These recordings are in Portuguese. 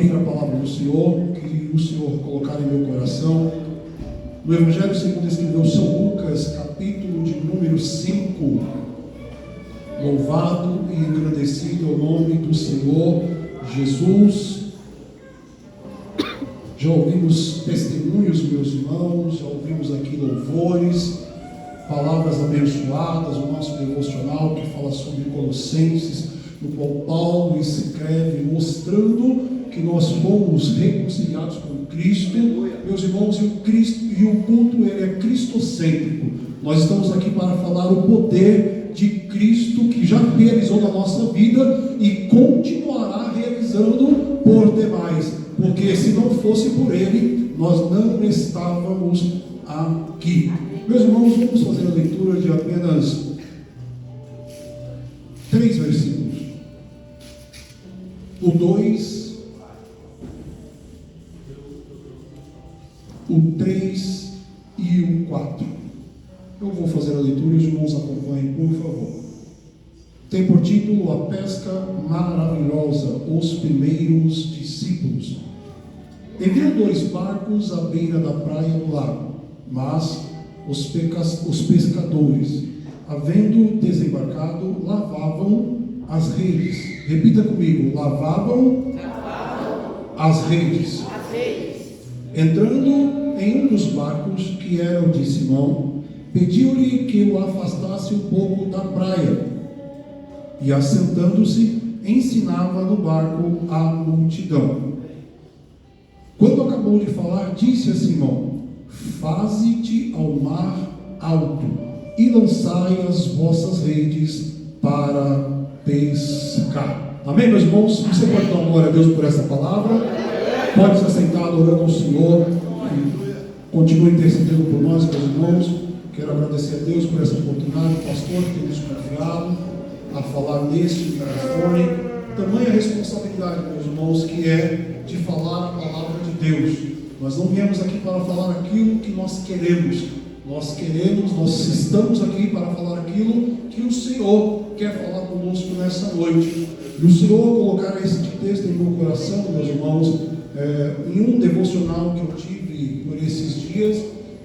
ouvir a palavra do Senhor, que o Senhor colocar em meu coração. No Evangelho segundo escreveu São Lucas, capítulo de número 5. Louvado e engrandecido é o nome do Senhor Jesus. Já ouvimos testemunhos, meus irmãos, já ouvimos aqui louvores, palavras abençoadas, o nosso devocional que fala sobre Colossenses, no qual Paulo escreve mostrando que nós fomos reconciliados com Cristo, meus irmãos, e o culto ele é cristocêntrico. Nós estamos aqui para falar o poder de Cristo que já realizou na nossa vida e continuará realizando por demais, porque se não fosse por Ele, nós não estávamos aqui. Meus irmãos, vamos fazer a leitura de apenas 3 versículos. O 2, o 3 e o 4. Eu vou fazer a leitura e os irmãos acompanhem, por favor. Tem por título A Pesca Maravilhosa, os primeiros discípulos. Haviam 2 barcos à beira da praia do lago, mas os pescadores, havendo desembarcado, lavavam as redes. Repita comigo: lavavam as redes. Entrando em um dos barcos, que era o de Simão, pediu-lhe que o afastasse um pouco da praia, e assentando-se, ensinava no barco a multidão. Quando acabou de falar, disse a Simão: faze-te ao mar alto, e lançai as vossas redes para pescar. Amém, meus irmãos? Você pode dar glória a Deus por essa palavra? Pode se assentar adorando ao Senhor. Continue intercedendo por nós, meus irmãos. Quero agradecer a Deus por essa oportunidade, pastor, que tem nos confiado a falar neste microfone. Tamanha responsabilidade, meus irmãos, que é de falar a palavra de Deus. Nós não viemos aqui para falar aquilo que nós queremos. Nós estamos aqui para falar aquilo que o Senhor quer falar conosco nessa noite. E o Senhor colocar este texto em meu coração, meus irmãos, em um devocional que eu tive por esses dias.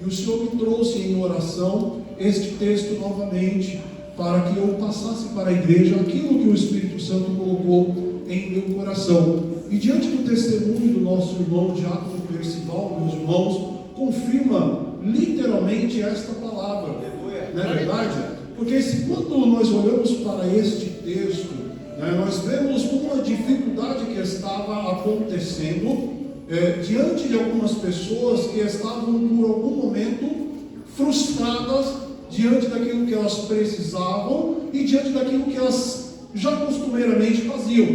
E o Senhor me trouxe em oração este texto novamente, para que eu passasse para a igreja aquilo que o Espírito Santo colocou em meu coração. E diante do testemunho do nosso irmão Diácono Percival, meus irmãos, confirma literalmente esta palavra, não é verdade? Porque quando nós olhamos para este texto, nós vemos uma dificuldade que estava acontecendo diante de algumas pessoas que estavam por algum momento frustradas diante daquilo que elas precisavam e diante daquilo que elas já costumeiramente faziam.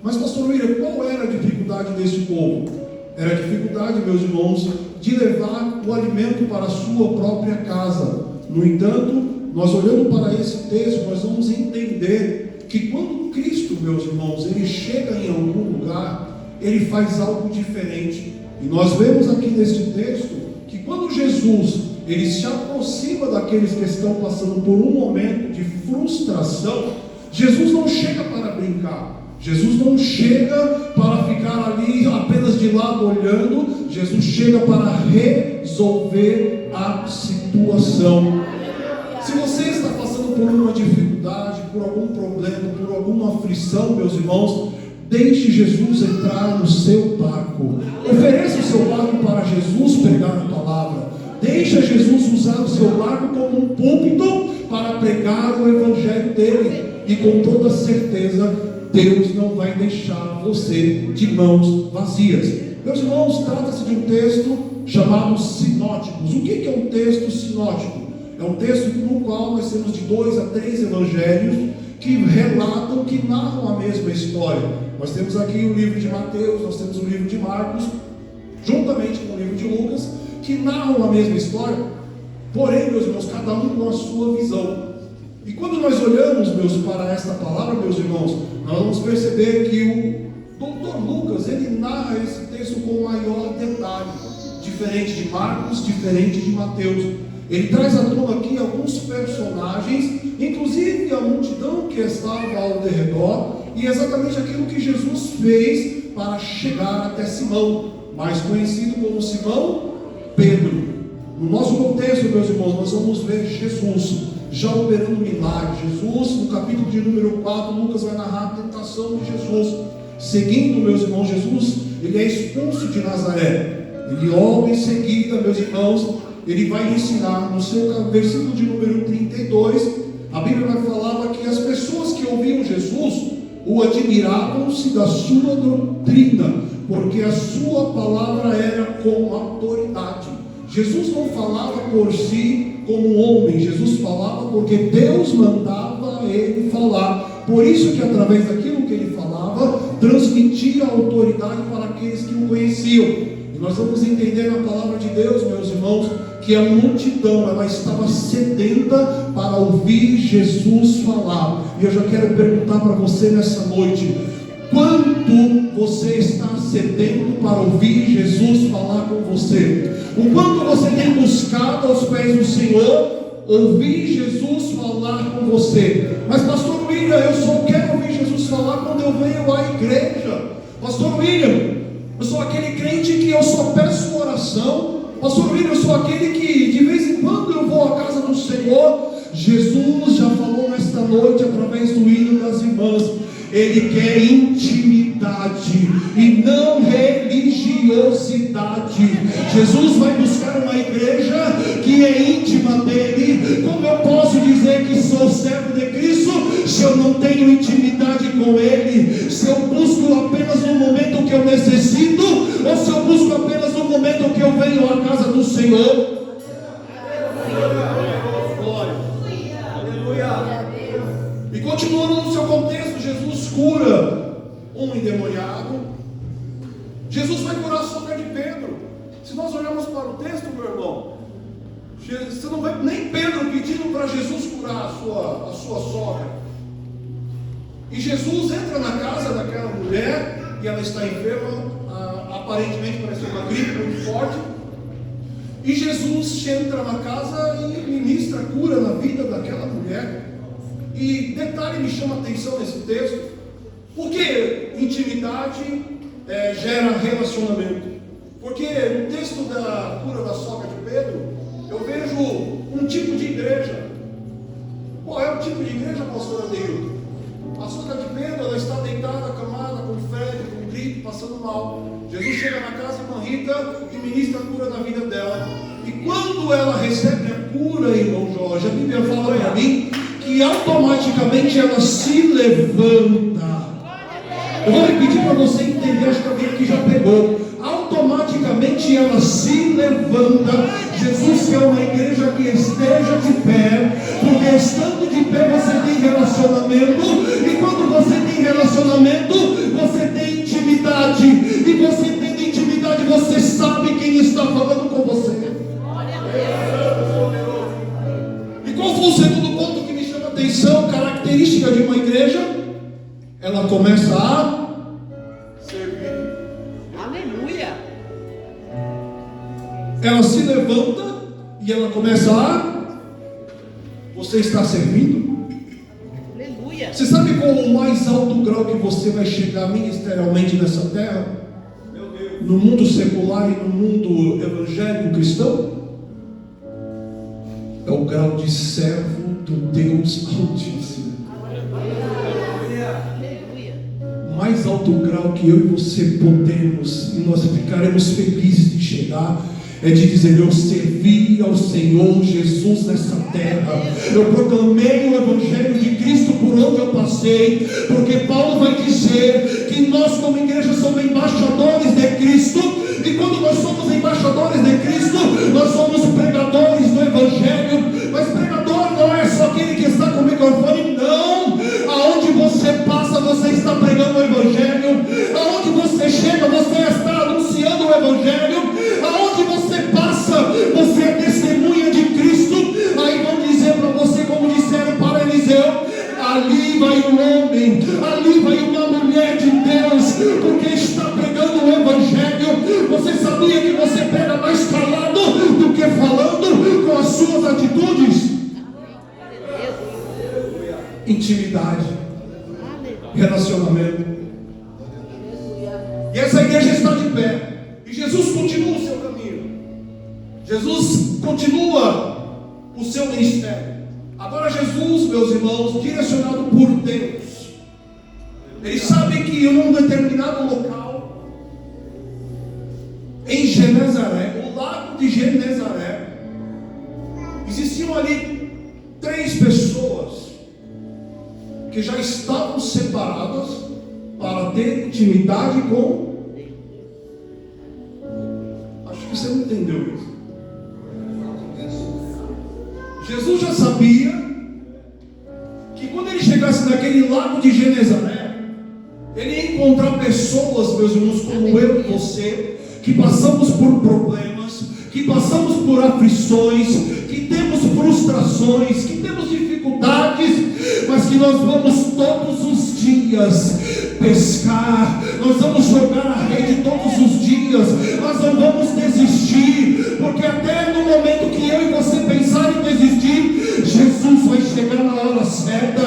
Mas, pastor William, qual era a dificuldade desse povo? Era a dificuldade, meus irmãos, de levar o alimento para a sua própria casa. No entanto, nós olhando para esse texto, nós vamos entender que quando Cristo, meus irmãos, ele chega em algum lugar, ele faz algo diferente. E nós vemos aqui neste texto que quando Jesus ele se aproxima daqueles que estão passando por um momento de frustração, Jesus não chega para brincar, Jesus não chega para ficar ali apenas de lado olhando, Jesus chega para resolver a situação. Se você está passando por uma dificuldade, por algum problema, por alguma aflição, meus irmãos, deixe Jesus entrar no seu barco. Ofereça o seu barco para Jesus pregar a palavra. Deixa Jesus usar o seu barco como um púlpito para pregar o evangelho dele. E com toda certeza, Deus não vai deixar você de mãos vazias. Meus irmãos, trata-se de um texto chamado sinóticos. O que é um texto sinótico? É um texto no qual nós temos de 2 a 3 evangelhos que relatam, que narram a mesma história. Nós temos aqui o livro de Mateus, nós temos o livro de Marcos, juntamente com o livro de Lucas, que narram a mesma história, porém, meus irmãos, cada um com a sua visão. E quando nós olhamos, para esta palavra, meus irmãos, nós vamos perceber que o Dr. Lucas, ele narra esse texto com maior detalhe, diferente de Marcos, diferente de Mateus. Ele traz à tona aqui alguns personagens, inclusive a multidão que estava ao redor, e exatamente aquilo que Jesus fez para chegar até Simão, mais conhecido como Simão Pedro. No nosso contexto, meus irmãos, nós vamos ver Jesus já operando milagres. Jesus, no capítulo de número 4, Lucas vai narrar a tentação de Jesus. Seguindo, meus irmãos, Jesus, ele é expulso de Nazaré. Ele logo em seguida, meus irmãos, ele vai ensinar no seu versículo de número 32, a Bíblia vai falar que as pessoas que ouviam Jesus o admiravam-se da sua doutrina, porque a sua palavra era com autoridade. Jesus não falava por si como homem, Jesus falava porque Deus mandava ele falar. Por isso que através daquilo que ele falava, transmitia autoridade para aqueles que o conheciam. E nós vamos entender na palavra de Deus, meus irmãos, que a multidão, ela estava sedenta para ouvir Jesus falar. E eu já quero perguntar para você nessa noite: quanto você está sedento para ouvir Jesus falar com você? O quanto você tem buscado aos pés do Senhor ouvir Jesus falar com você? Mas pastor William, eu só quero ouvir Jesus falar quando eu venho à igreja. Pastor William, eu sou aquele crente que eu só peço oração. Pastor William, eu sou aquele que de vez em quando eu vou à casa do Senhor. Jesus já falou nesta noite através do hino das irmãs. Ele quer intimidade e não religiosidade. Jesus vai buscar uma igreja que é íntima dele. Como eu posso dizer que sou servo de Cristo se eu não tenho intimidade com ele? Se eu busco apenas no momento que eu necessito, ou se eu busco apenas no momento que eu venho à casa do Senhor? E continuando no seu contexto, Jesus cura um endemoniado. Jesus vai curar a sogra de Pedro. Se nós olharmos para o texto, meu irmão, você não vê nem Pedro pedindo para Jesus curar a sua sogra. E Jesus entra na casa daquela mulher e ela está enferma, aparentemente parece uma gripe muito forte. E Jesus entra na casa e ministra cura na vida daquela mulher. E detalhe me chama a atenção nesse texto, porque intimidade gera relacionamento. Porque no texto da cura da sogra de Pedro, eu vejo um tipo de igreja. Qual é o tipo de igreja, pastor Adeildo? A sogra de Pedro, ela está deitada, acamada, com febre, com gripe, passando mal. Jesus chega na casa de irmã Rita e ministra a cura na vida dela. E quando ela recebe a cura, irmão Jorge, a Bíblia fala para mim que automaticamente ela se levanta. Eu vou repetir para você entender, acho que alguém aqui já pegou. Automaticamente ela se levanta. Jesus quer uma igreja que esteja de pé, porque estando de pé você tem relacionamento, e quando você tem relacionamento, você tem intimidade, e você tendo intimidade, você sabe quem está falando com você. E qual foi o segundo ponto que me chama a atenção? Característica de uma igreja: ela começa a servir. Aleluia. Ela se levanta e ela começa a... Você está servindo? Aleluia. Você sabe qual o mais alto grau que você vai chegar ministerialmente nessa terra? Meu Deus. No mundo secular e no mundo evangélico cristão? É o grau de servo do Deus Altíssimo. Aleluia. O mais alto grau que eu e você podemos, e nós ficaremos felizes de chegar, é de dizer: eu servi ao Senhor Jesus nessa terra, eu proclamei o Evangelho de Cristo por onde eu passei, porque Paulo vai dizer que nós como igreja somos embaixadores de Cristo, e quando nós somos embaixadores de Cristo, nós somos pregadores do Evangelho. Mas pregador não é só aquele que está com o microfone, não. Aonde você passa, você está pregando o Evangelho. Aonde você chega, você está anunciando o Evangelho. Aonde você passa, você é testemunha de Cristo. Aí vão dizer para você, como disseram para Eliseu: ali vai um homem, ali vai uma mulher de Deus, porque está pregando o Evangelho. Você sabia que você prega mais calado do que falando com as suas atitudes? Intimidade, relacionamento. essa igreja está de pé. E Jesus continua o seu caminho. Jesus continua o seu ministério. Agora Jesus, meus irmãos, direcionado por Deus, ele sabe que em um determinado local, em Genezaré, o lago de Genezaré, existiam ali 3 pessoas que já estavam separadas para ter intimidade com. Acho que você não entendeu isso. Jesus já sabia que quando ele chegasse naquele lago de Genezaré, ele ia encontrar pessoas, meus irmãos, como eu e você, que passamos por problemas, que passamos por aflições, que temos frustrações, que temos dificuldades, mas que nós vamos todos os dias pescar, nós vamos jogar a rede todos os dias, nós não vamos desistir, porque até no momento que eu e você pensar em desistir, Jesus vai chegar na hora certa,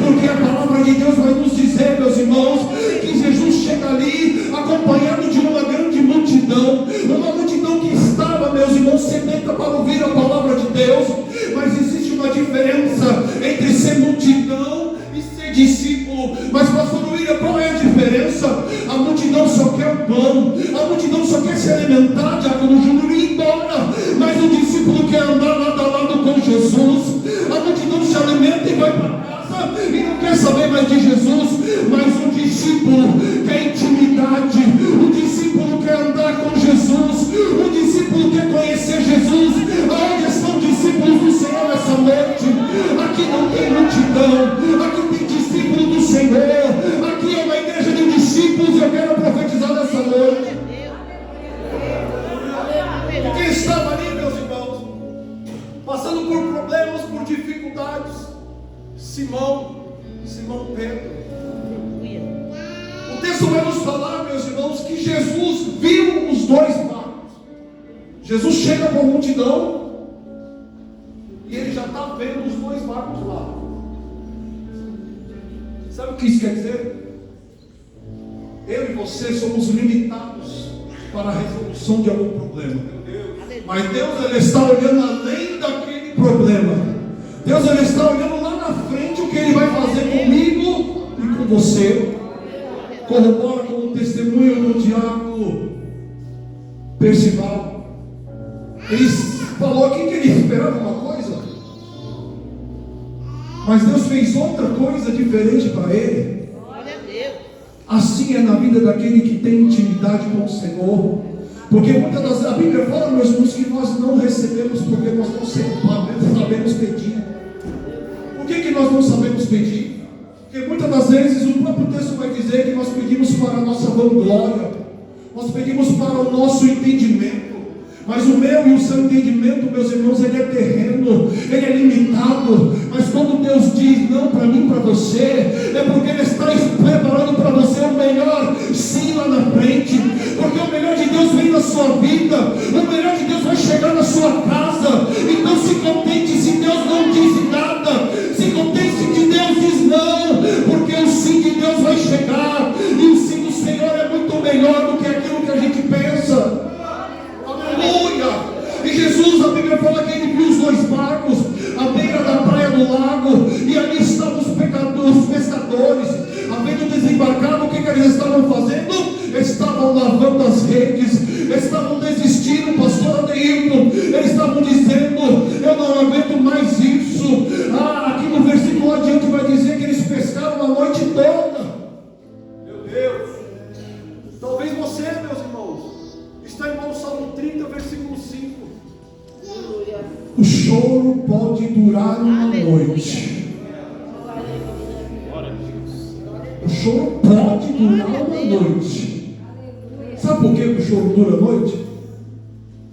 porque a palavra de Deus vai nos dizer, meus irmãos, que Jesus chega ali acompanhado de uma grande multidão, uma multidão que estava, meus irmãos, sedenta para ouvir a palavra de Deus. Mas existe uma diferença entre ser multidão e ser discípulo. Mas pastor William, qual é a diferença? A multidão só quer o pão, a multidão só quer se alimentar, Diácono Júnior, e ir embora. Mas o discípulo quer andar lado a lado com Jesus. A multidão se alimenta e vai para casa e não quer saber mais de Jesus. Mas o discípulo quer intimidade, o discípulo quer andar com Jesus, o discípulo quer conhecer Jesus. Aonde estão discípulos do Senhor essa noite? Aqui não tem multidão, aqui tem discípulos do Senhor, aqui é uma igreja de discípulos. E eu quero profetizar nessa noite. Quem estava ali, meus irmãos, passando por problemas, por dificuldades? Simão Pedro. O texto vai nos falar, meus irmãos, que Jesus viu os 2 barcos. Jesus chega com a multidão e ele já está vendo os 2 barcos lá. Sabe o que isso quer dizer? Eu e você somos limitados para a resolução de algum problema. Mas Deus, ele está olhando além daquele problema. Deus, ele está olhando lá na frente o que ele vai fazer comigo e com você. Corrobora com o testemunho do diácono Percival. Ele falou aqui que ele esperava uma coisa, mas Deus fez outra coisa diferente para ele. Assim é na vida daquele que tem intimidade com o Senhor. Porque muitas das a Bíblia fala, meus irmãos, que nós não recebemos porque nós não sabemos pedir. Por que nós não sabemos pedir? Porque muitas das vezes o próprio texto vai dizer que nós pedimos para a nossa vanglória, nós pedimos para o nosso entendimento. Mas o meu e o seu entendimento, meus irmãos, ele é terreno, ele é limitado. Mas quando Deus diz não para mim, para você, é porque Ele está preparando para você o melhor, sim, lá na frente. Porque o melhor de Deus vem na sua vida, o melhor de Deus vai chegar na sua casa. Então se contente se Deus não diz nada, se contente se Deus diz não, porque o sim de Deus vai chegar, e o sim do Senhor é muito melhor do que aquilo que a gente pensa. Aleluia! E Jesus, a Bíblia fala que ele viu os 2 barcos à beira da praia do lago, e ali estavam os pescadores, havendo desembarcado. O que eles estavam fazendo? Estavam lavando as redes, estavam desistindo, pastor Adeilton. Eles estavam dizendo: eu não aguento mais isso. Aqui no versículo adiante vai dizer que eles pescaram a noite toda. Meu Deus! Talvez você, meus irmãos, está em Salmo 30, versículo 5. O choro pode durar uma noite. O choro pode durar uma noite. Sabe por que o choro dura a noite?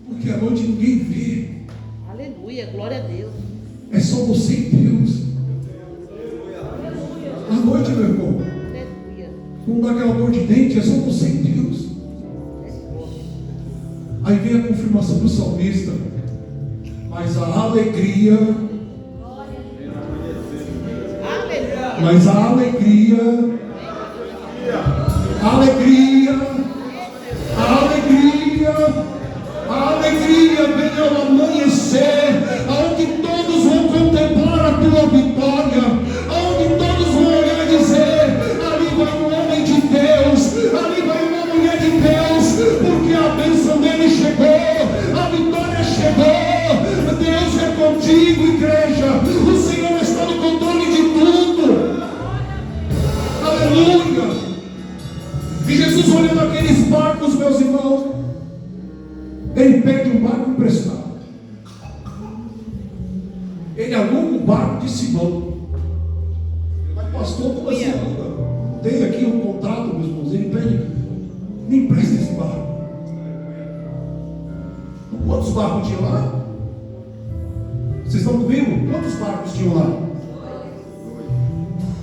Porque a noite ninguém vê. Aleluia, glória a Deus. É só você e Deus. A noite, meu irmão, não dá aquela dor de dente, é só você e Deus. Aí vem a confirmação do salmista: mas a alegria, meus irmãos, ele pede um barco emprestado. Ele aluga o barco de Simão. Mas pastor, como assim? Tem aqui um contrato, meus irmãos. Ele pede, me empresta esse barco. Quantos barcos tinha lá? Vocês estão comigo? Quantos barcos tinham lá?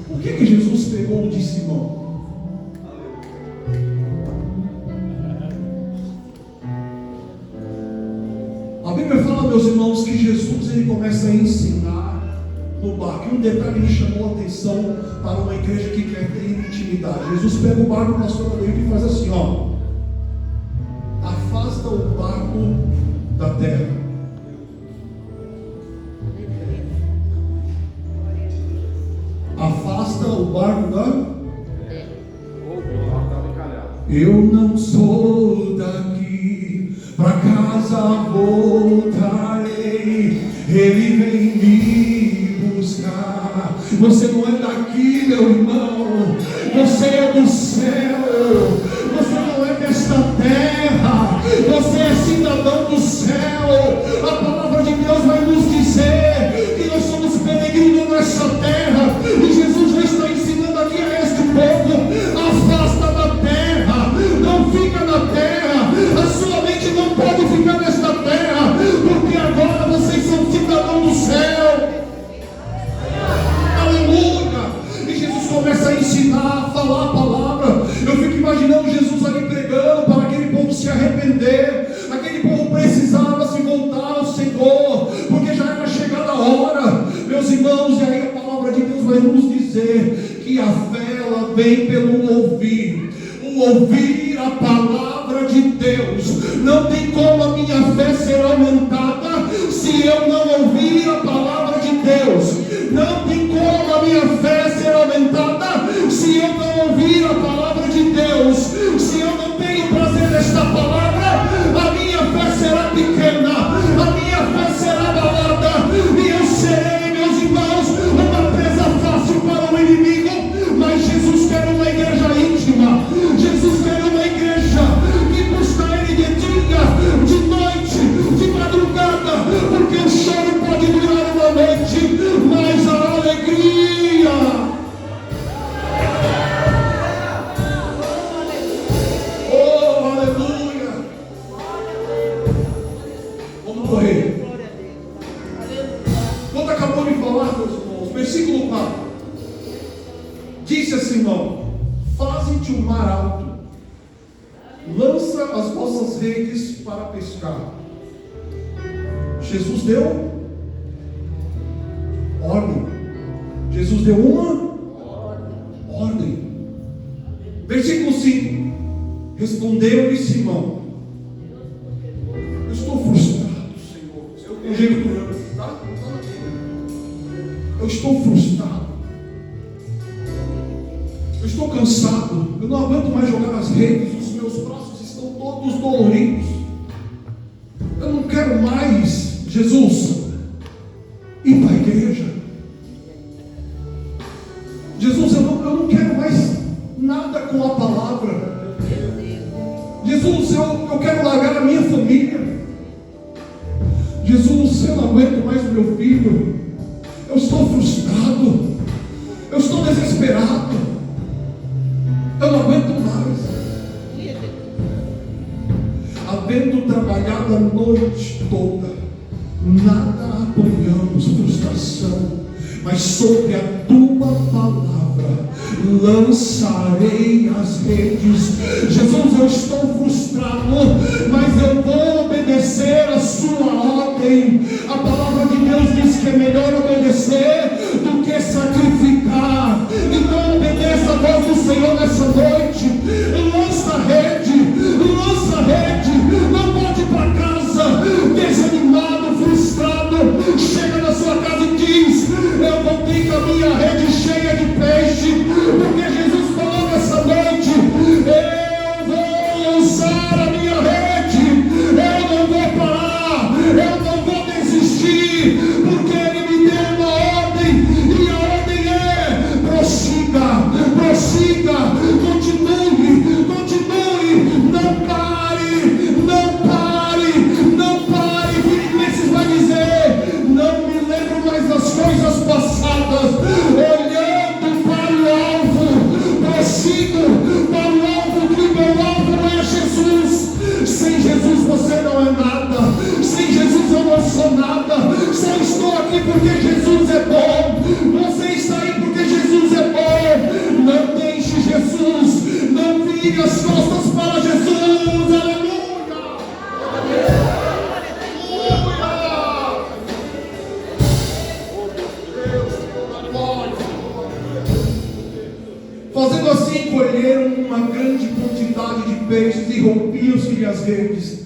Por que Jesus pegou o de Simão? A Bíblia fala, meus irmãos, que Jesus ele começa a ensinar no barco. E um detalhe me chamou a atenção para uma igreja que quer ter intimidade. Jesus pega o barco, pastor Aleito, e faz assim, ó. Afasta o barco da terra. Afasta o barco da terra. Eu não sou daqui, pra casa voltarei. Ele vem me buscar. Você não é daqui, meu irmão. Você é do céu. Você não é desta terra. Você é cidadão do céu. A palavra de Deus vai nos dizer que nós somos peregrinos nessa terra. E Jesus já está ensinando aqui a este povo: afasta da terra, não fica na terra. A sua mente não pode ficar nesta terra, porque agora vocês são cidadãos do céu. Aleluia! E Jesus começa a ensinar, a falar a palavra. Eu fico imaginando Jesus ali pregando para aquele povo se arrepender. Aquele povo precisava se voltar ao Senhor, porque já era chegada a hora, meus irmãos. E aí a palavra de Deus vai nos dizer que a fé ela vem pelo ouvir. O ouvir a palavra de Deus. Não tem como a minha fé ser aumentada se eu não ouvir a palavra de Deus. Não tem como a minha fé ser aumentada se eu não ouvir a palavra de Deus. Se eu não tenho prazer nesta palavra, a minha fé será pequena, a minha fé será abalada, e eu serei, meus irmãos, uma presa fácil para o inimigo. Mas Jesus quer uma igreja íntima. Jesus quer uma igreja que busca Ele de dia, de noite, de madrugada, porque o choro pode durar uma noite, mas a alegria. Oh, aleluia! Vamos correr. Quando acabou de falar, meus irmãos, versículo 4. Disse a Simão: faze-te um mar alto, lança as vossas redes para pescar. Jesus deu ordem. Jesus deu uma ordem. Versículo 5. Respondeu-lhe Simão: eu estou frustrado, Senhor. Eu tenho jeito de tá? Eu estou frustrado. Eu estou cansado. Eu não aguento mais jogar as redes. Os meus braços estão todos doloridos. Eu não quero mais, Jesus, ir para a igreja. Jesus, eu não quero mais nada com a palavra. Jesus, eu quero largar a minha família. Jesus, eu não aguento mais o meu filho. Eu estou frustrado. Eu estou desesperado. Eu não aguento mais. Havendo trabalhado a noite toda, nada apoiamos, frustração, mas sobre a tua palavra lançarei as redes. Jesus, eu estou frustrado, mas eu vou obedecer a sua ordem. A palavra de Deus diz que é melhor obedecer do que sacrificar. Então obedeça a voz do Senhor nessa noite. Lança a rede, lança a rede. Não pode ir para casa desanimado, frustrado. Chega na sua casa e diz: eu voltei com a minha rede cheia de peixe, porque Jesus falou nessa noite: eu vou peixes e rompiam-se as redes.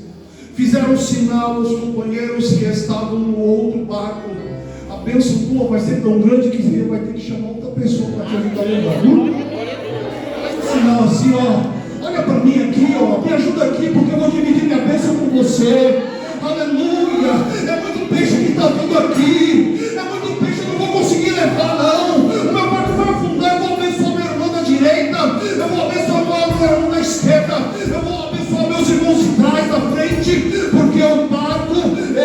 Fizeram sinal aos companheiros que estavam no outro barco. A bênção tua vai ser tão grande que você vai ter que chamar outra pessoa para te ajudar a levar. Sinal assim, ó. Olha para mim aqui, ó. Me ajuda aqui, porque eu vou dividir minha bênção com você. Aleluia. É muito peixe que está vindo aqui. É muito peixe, eu não vou conseguir levar, não. O meu barco vai afundar. Eu vou abençoar meu irmão da direita. Eu vou abençoar meu irmão da esquerda. Eu vou abençoar meus irmãos de trás, da frente. Porque o barco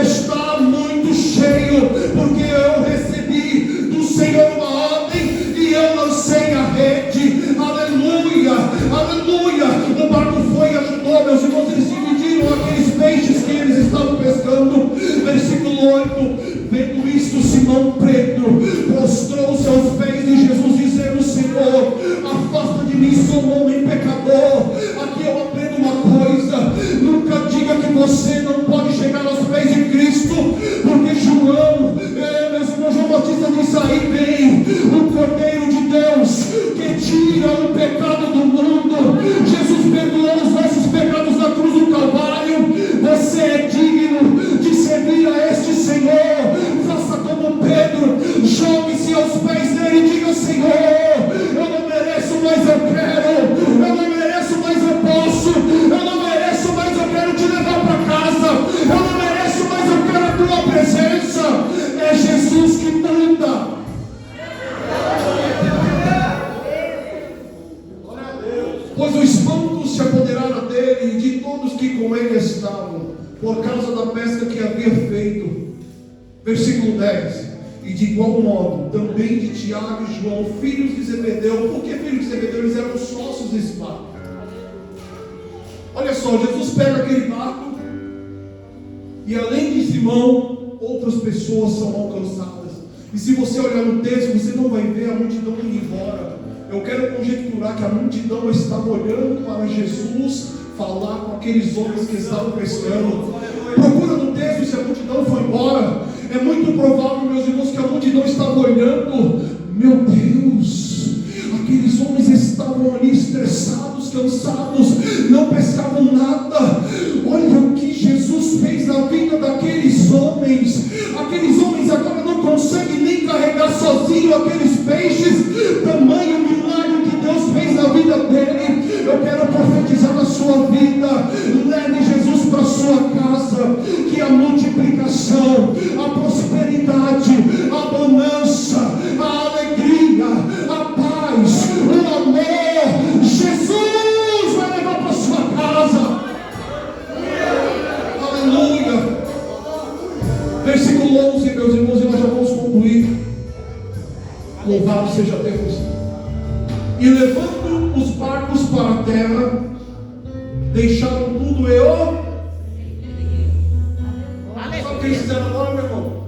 está muito cheio. Porque eu recebi do Senhor uma ordem e eu lancei a rede. Aleluia. Aleluia. O barco foi e ajudou. Meus irmãos, eles dividiram aqueles peixes que eles estavam pescando. Versículo 8. Vendo isto, Simão Pedro prostrou-se aos pés de Jesus, dizendo: Senhor, afasta de mim, sou um homem pecador. Aqui eu aprendo uma coisa: nunca diga que você não pode chegar aos pés de Cristo, porque João, meus irmãos, João Batista disse: aí vem o Cordeiro de Deus que tira o pecado do mundo. Jesus perdoou os nossos pecados na cruz do Calvário. Você é digno de servir a este Senhor. Faça como Pedro, jogue-se aos pés dele e diga: Senhor, eu não mereço, mas eu quero. Eu não mereço, mas eu posso. Eu não mereço, mas eu quero te levar para casa. Eu não mereço, mas eu quero a tua presença. É Jesus que manda. Pois o espanto se apoderara dele e de todos que com ele estavam, por causa da pesca que havia feito. Versículo 10. E de igual modo também de Tiago e João, filhos de Zebedeu. Por que filhos de Zebedeu? Eles eram sócios desse barco. Olha só, Jesus pega aquele barco e além de Simão, outras pessoas são alcançadas. E se você olhar no texto, você não vai ver a multidão indo embora. Eu quero conjecturar que a multidão estava olhando para Jesus falar com aqueles homens que estavam pescando. Procura no texto se a multidão foi embora. É muito provável, meus irmãos, que a multidão estava olhando. Meu Deus, aqueles homens estavam ali estressados, cansados, não pescavam nada. Olha o que Jesus fez na vida daqueles homens. Aqueles homens agora não conseguem nem carregar sozinho aqueles peixes. Tamanho milagre que Deus fez na vida dele. Eu quero profetizar na sua vida. Leve Jesus para a sua casa, que a multiplicação, a prosperidade, a bonança, a alegria, a paz, o amor, Jesus vai levar para a sua casa. Aleluia. Versículo 11, meus irmãos, e nós já vamos concluir. Louvado seja Deus. E levando os barcos para a terra, deixaram tudo e o... Sabe o que eles fizeram agora, meu irmão?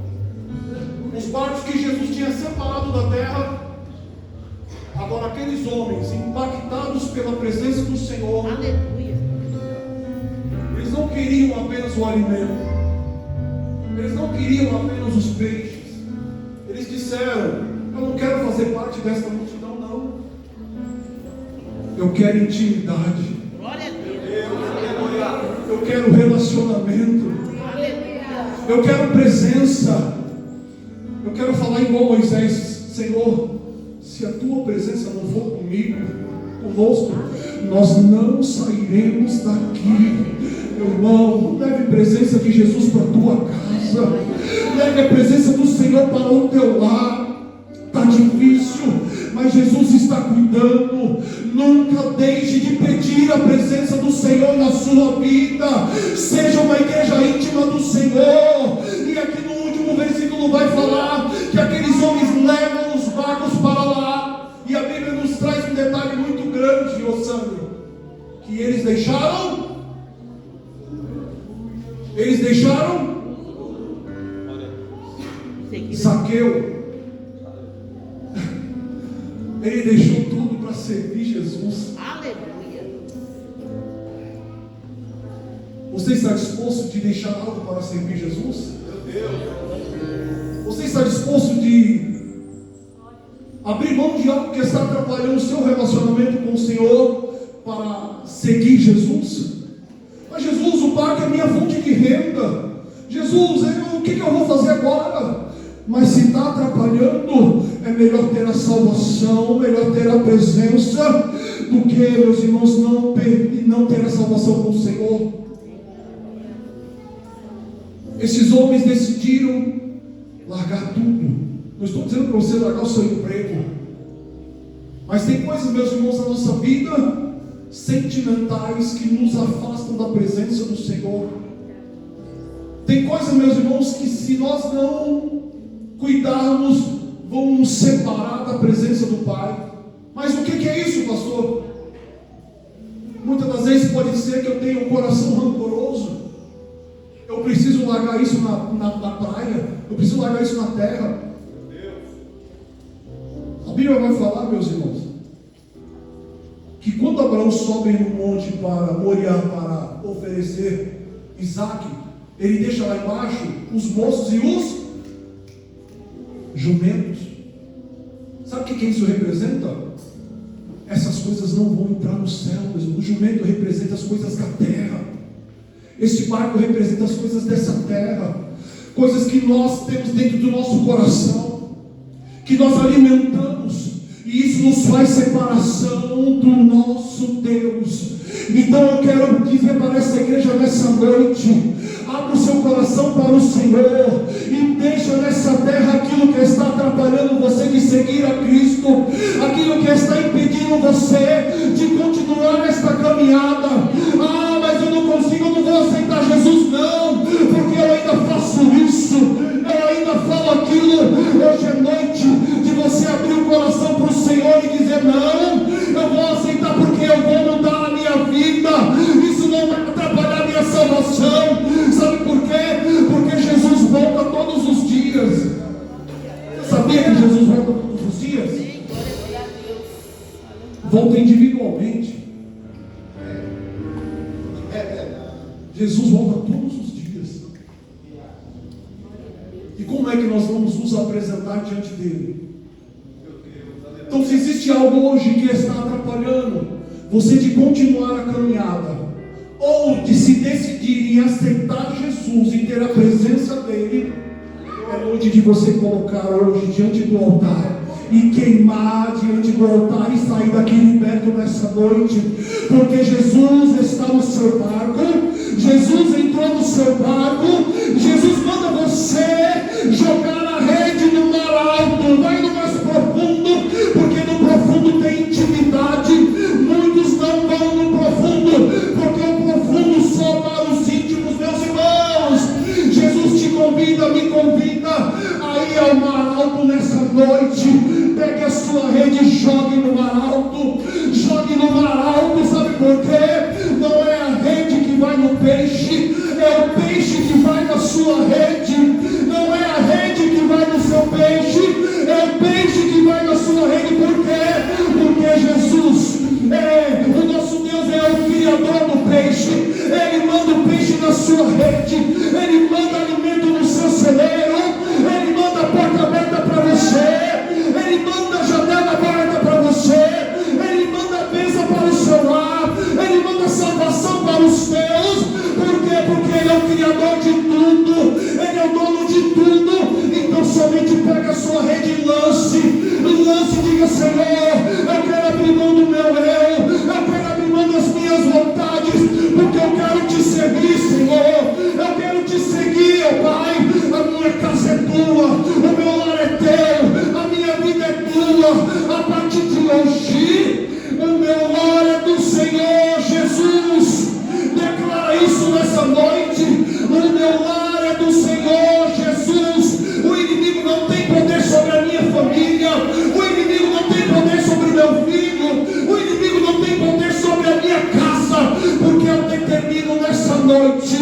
Os barcos que Jesus tinha separado da terra, agora aqueles homens impactados pela presença do Senhor, Aleluia. eles não queriam apenas o alimento, eles não queriam apenas os peixes. Eles disseram: eu não quero fazer parte desta multidão, não. Eu quero intimidade. Glória a Deus. Eu quero relacionamento. Aleluia. Eu quero presença. Eu quero falar igual Moisés: Senhor, se a tua presença não for comigo, conosco, nós não sairemos daqui. Meu irmão, leve a presença de Jesus para a tua casa. Leve a presença do Senhor para o teu lar. Está difícil, mas Jesus está cuidando. Nunca deixe de pedir a presença do Senhor na sua vida. Seja uma igreja íntima do Senhor. E aqui no último versículo vai falar que aqueles homens levam os barcos para lá. E a Bíblia nos traz um detalhe muito grande, ô Sandro, que eles deixaram Zaqueu. Ele deixou tudo para servir Jesus. Aleluia. Você está disposto de deixar algo para servir Jesus? Meu Deus. Você está disposto de abrir mão de algo que está atrapalhando o seu relacionamento com o Senhor para seguir Jesus. Mas Jesus, o barco é minha fonte de renda. Jesus, o que eu vou fazer agora? Mas se está atrapalhando, é melhor ter a salvação, melhor ter a presença, do que, meus irmãos, não ter a salvação com o Senhor. Esses homens decidiram largar tudo. Não estou dizendo para você largar o seu emprego, mas tem coisas, meus irmãos, na nossa vida sentimentais que nos afastam da presença do Senhor. Tem coisas, meus irmãos, que se nós não cuidarmos, vão nos separar da presença do Pai. Mas o que é isso, pastor? Muitas das vezes pode ser que eu tenha um coração rancoroso. Eu preciso largar isso na praia. Eu preciso largar isso na terra. A Bíblia vai falar, meus irmãos, que quando Abraão sobe no monte para Moriá para oferecer Isaque, ele deixa lá embaixo os moços e os jumentos. Sabe o que isso representa? Essas coisas não vão entrar no céu. O jumento representa as coisas da terra. Este barco representa as coisas dessa terra, coisas que nós temos dentro do nosso coração, que nós alimentamos, e isso nos faz separação do nosso Deus. Então eu quero dizer para essa igreja nessa noite: abra o seu coração para o Senhor e deixa nessa terra aquilo que está atrapalhando você de seguir a Cristo, aquilo que está impedindo você de continuar nesta caminhada. Mas eu não consigo, eu não vou aceitar Jesus, não, porque eu ainda faço isso, eu ainda falo aquilo. Hoje é noite de você abrir o coração para o Senhor e dizer: não, eu vou aceitar, porque eu vou mudar a minha vida, isso não vai atrapalhar a minha salvação. Sabe por quê? Porque Jesus volta todos os dias. Você sabia que Jesus volta todos os dias? Volta individualmente. Jesus volta todos os dias. E como é que nós vamos nos apresentar diante dele? Então, se existe algo hoje que está atrapalhando você de continuar a caminhada, ou de se decidir em aceitar Jesus e ter a presença dele, é noite de você colocar hoje diante do altar e queimar diante do altar e sair daqui liberto nessa noite, porque Jesus está no seu barco, Jesus entrou no seu barco, Jesus manda você jogar a rede no mar alto, vai no mais profundo, porque no profundo tem intimidade. Muitos não vão no profundo, porque o profundo só para os íntimos, meus irmãos. Jesus te convida, me convida a ir ao mar alto nessa noite. Pegue a sua rede e jogue no mar alto. Jogue no mar alto, sabe por quê? Não é a rede que vai no peixe, é o peixe que vai na sua rede. Não é a rede que vai no seu peixe, é o peixe que vai na sua rede. Por quê? Porque Jesus o nosso Deus é o criador do peixe. Ele manda o peixe na sua rede, ele manda alimento no seu celeiro, ele manda a porta aberta para você, ele manda a janela aberta para você, ele manda a bênção para o seu lar, ele manda a salvação para os teus. Por quê? Porque ele é o criador de tudo, ele é o dono de tudo. Então somente pega a sua rede e lance e diga: Senhor, eu quero abrir mão do meu eu quero abrir mão das minhas vontades, porque eu quero te seguir, Senhor. Eu quero te seguir, ó Pai. A minha casa é tua, o meu lar é teu, a minha vida é tua. A partir de hoje, o meu lar é do Senhor. Jesus, declara isso nessa noite. O meu lar é do Senhor. Jesus, o inimigo não tem poder sobre a minha família, o inimigo não tem poder sobre o meu filho, o inimigo não tem poder sobre a minha casa, porque eu determino nessa noite: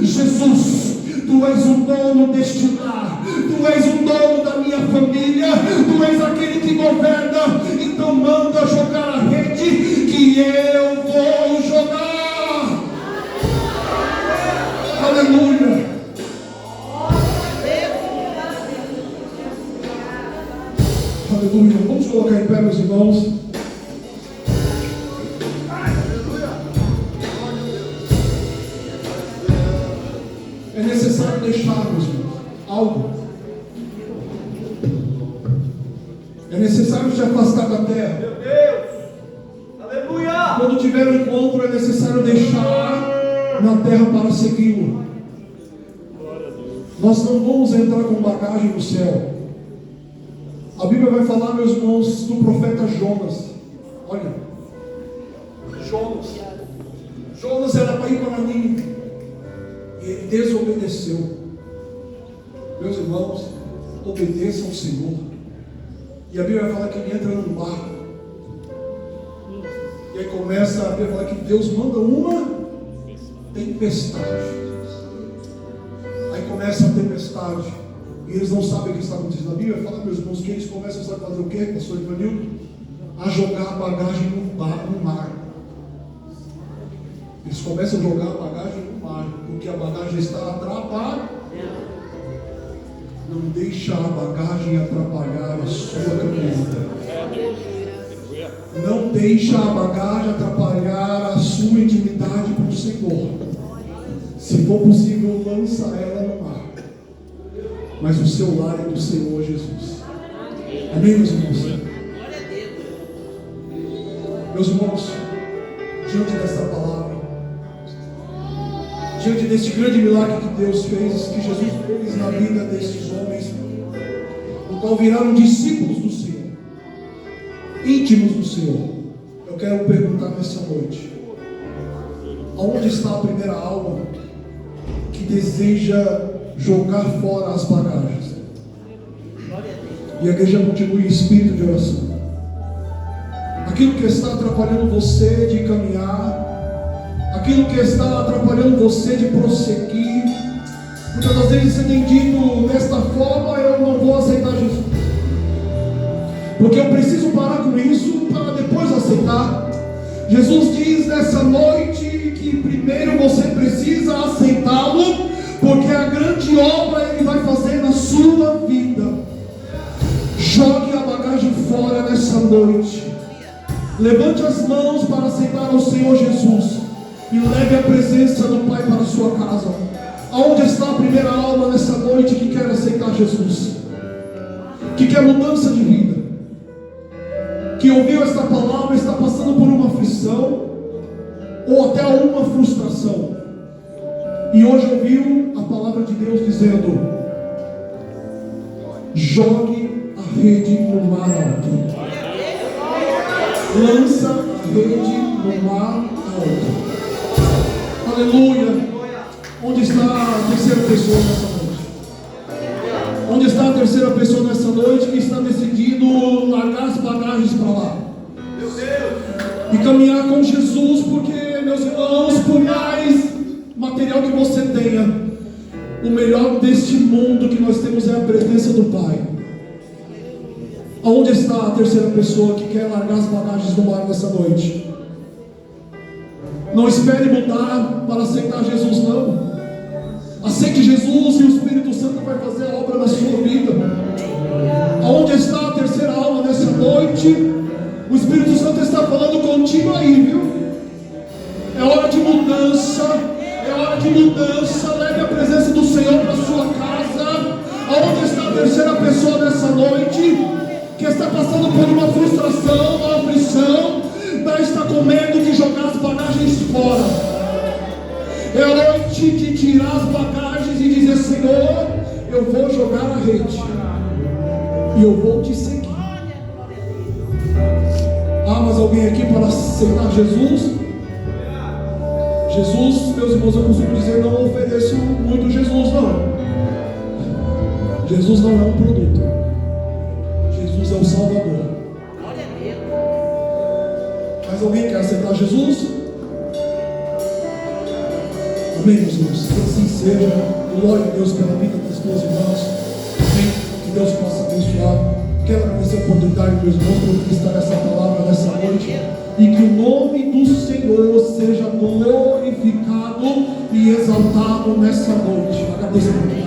Jesus, tu és o dono deste lar, tu és o dono da minha família, tu és aquele que governa. Então manda jogar a rede, que eu vou jogar. Aleluia. Aleluia. Vamos colocar em pé, meus irmãos. necessário deixar, meus irmãos, algo. É necessário se afastar da terra. Meu Deus! Aleluia! Quando tiver um encontro, é necessário deixar na terra para segui-lo. Nós não vamos entrar com bagagem no céu. A Bíblia vai falar, meus irmãos, do profeta Jonas. Olha, Jonas era para ir para Nínive e ele desobedeceu. Meus irmãos, obedeçam ao Senhor. E a Bíblia vai falar que ele entra num barco. E aí começa a Bíblia falar que Deus manda uma tempestade. Aí começa a tempestade. E eles não sabem o que está acontecendo. A Bíblia fala, meus irmãos, que eles começam a fazer o quê, pastor Ivanildo? A jogar a bagagem no mar. Eles começam a jogar a bagagem no mar, porque a bagagem está atrapalhada. Não deixa a bagagem atrapalhar a sua caminhada. Não deixa a bagagem atrapalhar a sua intimidade com o Senhor. Se for possível, lança ela no mar. Mas o seu lar é do Senhor Jesus. Amém, meus irmãos? Meus irmãos, diante desta palavra, diante deste grande milagre que Deus fez, que Jesus fez na vida destes homens, o qual viraram discípulos do Senhor, íntimos do Senhor, eu quero perguntar nessa noite: aonde está a primeira alma que deseja jogar fora as bagagens? E a igreja continue em espírito de oração. Aquilo que está atrapalhando você de caminhar, aquilo que está atrapalhando você de prosseguir, muitas das vezes você tem dito desta forma: eu não vou aceitar Jesus, porque eu preciso parar com isso para depois aceitar. Jesus diz nessa noite que primeiro você precisa aceitá-lo, porque a grande obra Ele vai fazer na sua vida. Jogue a bagagem fora nessa noite. Levante as mãos para aceitar ao Senhor Jesus e leve a presença do Pai para a sua casa. Aonde está a primeira alma nessa noite que quer aceitar Jesus, que quer mudança de vida, que ouviu esta palavra, está passando por uma aflição ou até uma frustração, e hoje ouviu a palavra de Deus dizendo: jogue a rede no mar alto. Lança a rede no mar alto. Aleluia. Onde está a terceira pessoa nessa noite? Onde está a terceira pessoa nessa noite que está decidindo largar as bagagens para lá e caminhar com Jesus? Porque, meus irmãos, por mais material que você tenha, o melhor deste mundo que nós temos é a presença do Pai. Aonde está a terceira pessoa que quer largar as bagagens no mar nessa noite? Não espere mudar para aceitar Jesus, não. Aceite Jesus e o Espírito Santo vai fazer a obra na sua vida. Aonde está a terceira alma nessa noite? O Espírito Santo está falando contigo aí, viu? É hora de mudança. É hora de mudança. Leve a presença do Senhor para a sua casa. Aonde está a terceira pessoa nessa noite que está passando por uma frustração, uma aflição, mas está com medo de jogar as bagagens fora? É a noite de tirar as bagagens e dizer: Senhor, eu vou jogar a rede e eu vou te seguir. Ah, mas alguém aqui para aceitar Jesus? Jesus, meus irmãos, eu costumo dizer, não ofereço muito Jesus, não. Jesus não é um produto. Jesus é o Salvador. Mas alguém quer aceitar Jesus? Amém, meus irmãos? Que assim seja. Glória a Deus pela vida das tuas irmãs. Amém. Que Deus possa abençoar. Quero agradecer a oportunidade, meus irmãos, por ministrar essa palavra nessa noite. E que o nome do Senhor seja glorificado e exaltado nessa noite. Agradeço.